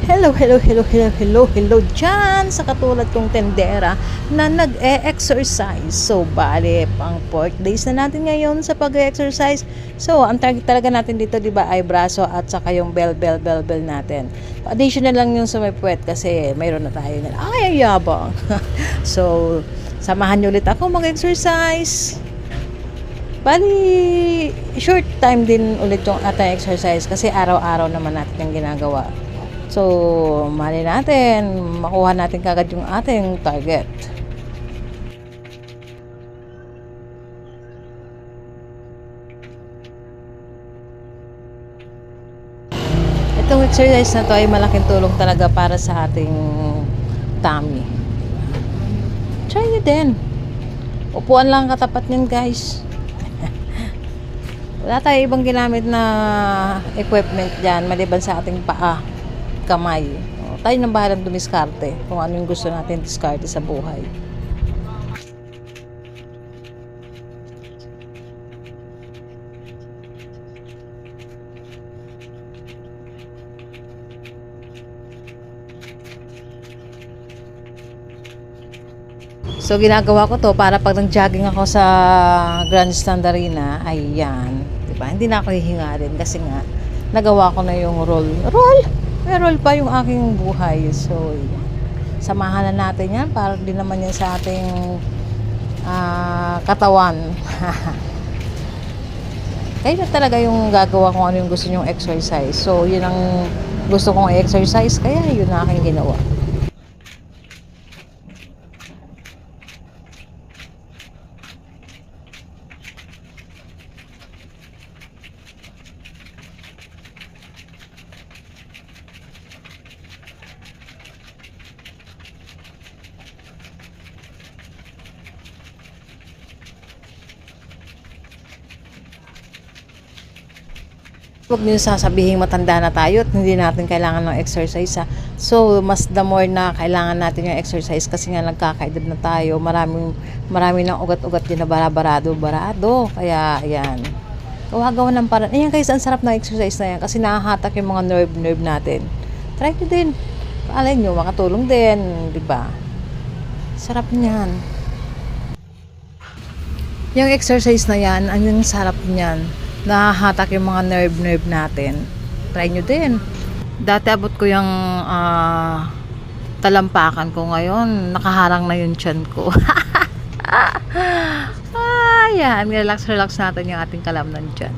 Hello, hello, hello, hello, hello, hello dyan sa katulad kong tendera na nag-e-exercise. So, bale, pang 4 days na natin ngayon sa pag-exercise. So, ang target talaga natin dito, di ba, ay braso at saka yung bell natin. Additional lang yung sa may puwet kasi mayroon na tayo na. Ay, yabang. So, samahan nyo ulit ako mag-exercise. Bali, short time din ulit yung ating exercise kasi araw-araw naman natin yung ginagawa. So, mali natin, makuha natin kagad yung ating target. Itong exercise na to ay malaking tulong talaga para sa ating tummy. Try nyo din. Upuan lang katapat nyan, guys. Wala tayo ibang ginamit na equipment dyan maliban sa ating paa, kamay. Tayo nang bahalang dumiskarte kung ano yung gusto natin diskarte sa buhay. So, ginagawa ko to para pag nag-jogging ako sa Grandstand Arena, ayan, diba? Hindi na ako hihinga rin kasi nga, nagawa ko na yung roll. May roll pa yung aking buhay. So, samahan na natin yan para din naman yan sa ating katawan. Kayo na talaga yung gagawa kung ano yung gusto nyong exercise. So, yun ang gusto kong exercise, kaya yun na aking ginawa. Huwag niyo sasabihin matanda na tayo at hindi natin kailangan ng exercise ha. So, mas the more na kailangan natin yung exercise kasi nga nagkakaedad na tayo. Marami ng ugat-ugat din na barado. Kaya, ayan. Gawa ng paraan. Ayan guys, ang sarap na exercise na yan kasi nakahatak yung mga nerve natin. Try nyo din. Alay nyo, makatulong din. Diba? Sarap niyan. Yung exercise na yan, ang sarap niyan. Nahahatak yung mga nerve natin. Try nyo din. Dati abot ko yung talampakan ko, ngayon nakaharang na yung tiyan ko. Ayan, relax natin yung ating kalamnan dyan.